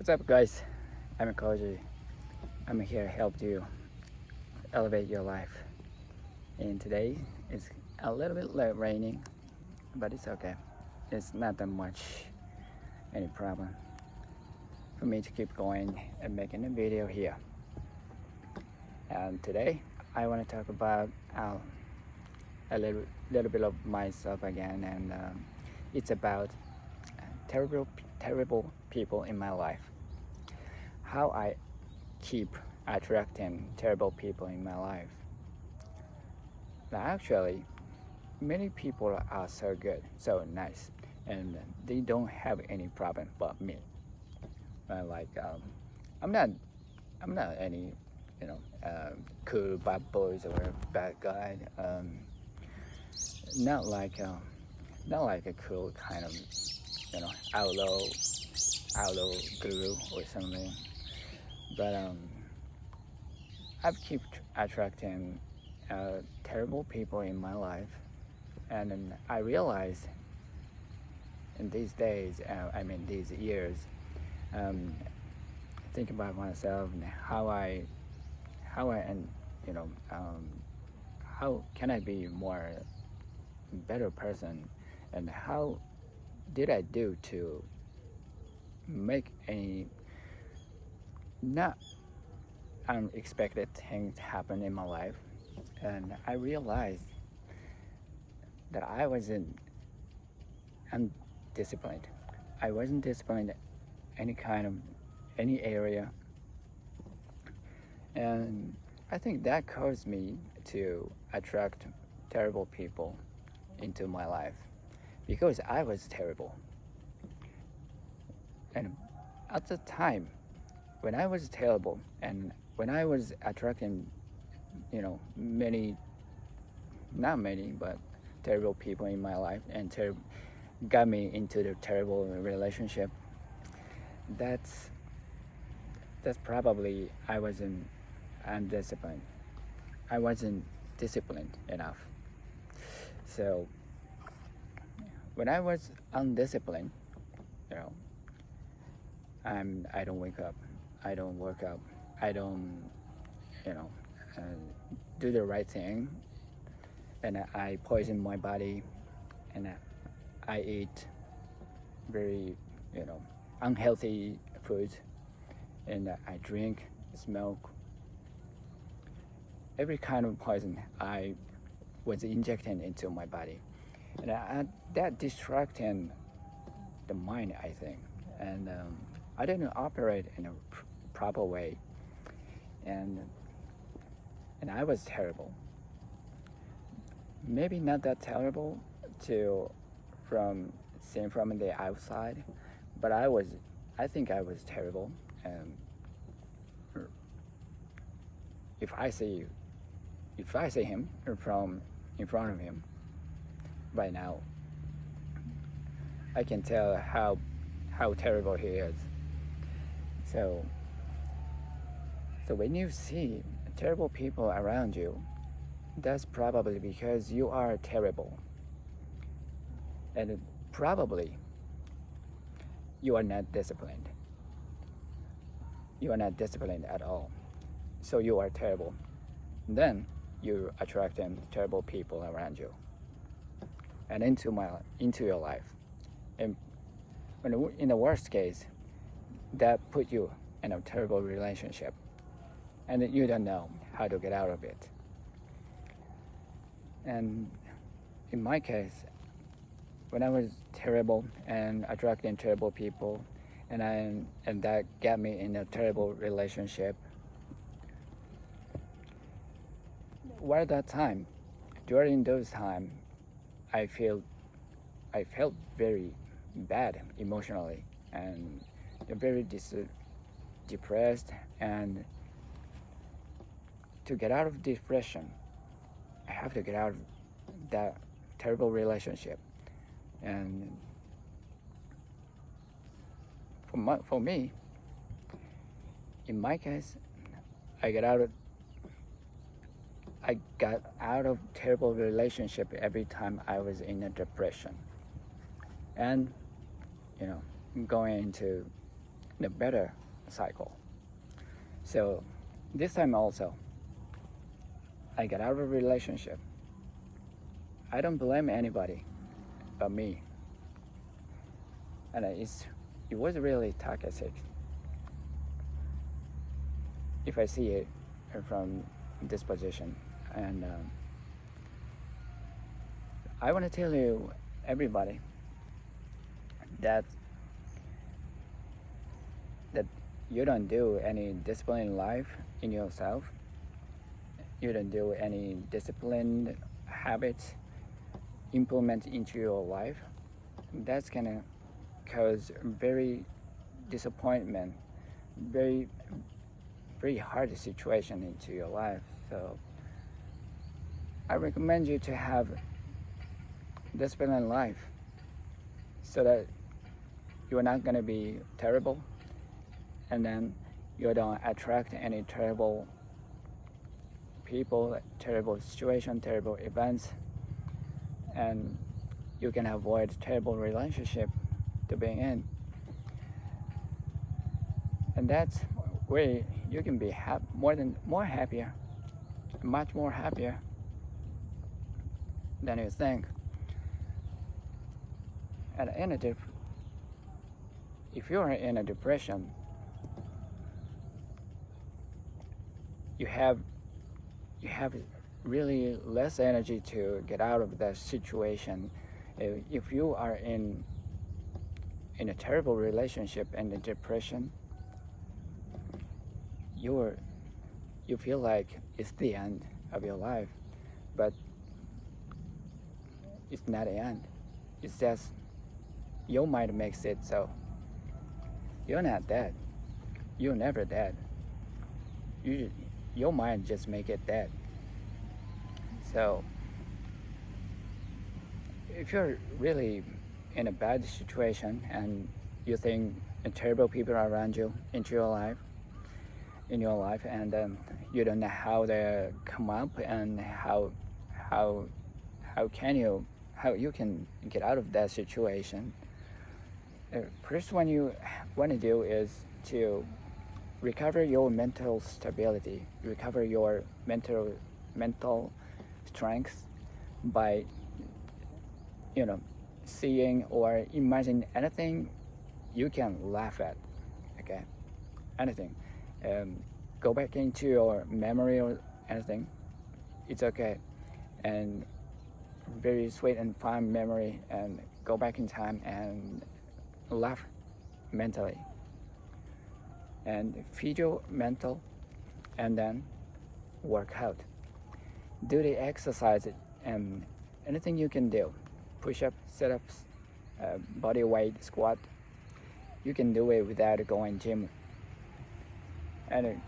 What's up, guys? I'm Koji. I'm here to help you elevate your life. And today it's a little bit raining, but it's okay. It's not that much any problem for me to keep going and making a video here. And today I want to talk about a little bit of myself again, and it's about terrible people in my life. How I keep attracting terrible people in my life. Now, actually, many people are so good, so nice, and they don't have any problem but me. Like I'm not, I'm not any, cool bad boys or bad guy. Not like, not like a cool kind of, outlaw guru or something. But I've kept attracting terrible people in my life, and then I realized in these days, these years, um, think about myself and and you know, um, how can I be more better person, and how did I do to make any not unexpected things happen in my life, and I realized that I wasn't undisciplined. I wasn't disciplined any kind of any area, and I think that caused me to attract terrible people into my life because I was terrible. And at the time when I was terrible and when I was attracting, many, not many, but terrible people in my life and got me into the terrible relationship, that's that's probably I wasn't undisciplined. I wasn't disciplined enough. So when I was undisciplined, you know, I don't wake up, I don't work out, I don't, you know, uh, do the right thing, and I poison my body, and I eat very, you know, unhealthy food, and I drink, smoke, every kind of poison I was injecting into my body, and that distracting the mind, I think, and I didn't operate in a proper way, and I was terrible. Maybe not that terrible to from seeing from the outside, but I think I was terrible. And if I see if I see him from in front of him right now, I can tell how terrible he is. So when you see terrible people around you, that's probably because you are terrible, and probably you are not disciplined. You are not disciplined at all. So you are terrible. Then you attracting terrible people around you and into your life. And in the worst case, that put you in a terrible relationship, and you don't know how to get out of it. And in my case, when I was terrible and attracting terrible people, and that got me in a terrible relationship. What at that time, during those time, I feel I felt very bad emotionally and very depressed. And to get out of depression, I have to get out of that terrible relationship. And for me, in my case, I got out of I got out of terrible relationship every time I was in a depression, and going into in a better cycle. So this time also, I got out of a relationship. I don't blame anybody but me. And it was really toxic. If I see it from this position. And I want to tell you, everybody, that you don't do any discipline in life in yourself. You don't do any disciplined habits implement into your life. That's gonna cause very disappointment, very hard situation into your life. So I recommend you to have discipline in life so that you're not gonna be terrible, and then you don't attract any terrible people, terrible situation, terrible events, and you can avoid terrible relationship to being in. And that's where you can be more happier, much more happier than you think. And if you are in a depression, you have really less energy to get out of that situation. If you are in a terrible relationship and a depression, you feel like it's the end of your life, but it's not the end. It's just your mind makes it so. You're not dead. You're never dead. Your mind just make it dead. So if you're really in a bad situation and you think terrible people around you in your life, and you don't know how they come up and how you can get out of that situation. First, what you want to do is to recover your mental stability, recover your mental strength by seeing or imagine anything you can laugh at. Okay, anything. Go back into your memory or anything. It's okay, and very sweet and fun memory, and go back in time and laugh mentally and feed your mental, and then work out. Do the exercise and anything you can do. Push-ups, sit-ups, body weight, squat. You can do it without going gym. And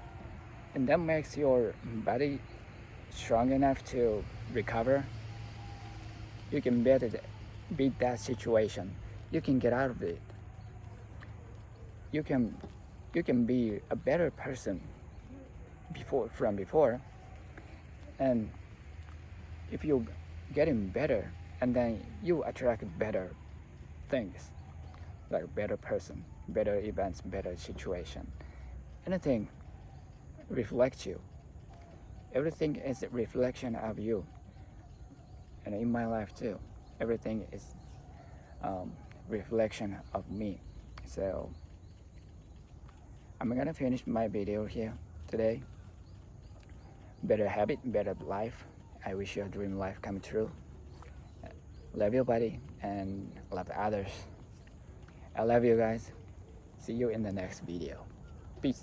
that makes your body strong enough to recover. You can beat that situation. You can get out of it. You can be a better person from before. And if you're getting better, and then you attract better things, like better person, better events, better situation. Anything reflects you. Everything is a reflection of you. And in my life too, everything is reflection of me. So I'm gonna finish my video here today. Better habit, better life. I wish your dream life come true. Love your body and love others. I love you guys. See you in the next video. Peace.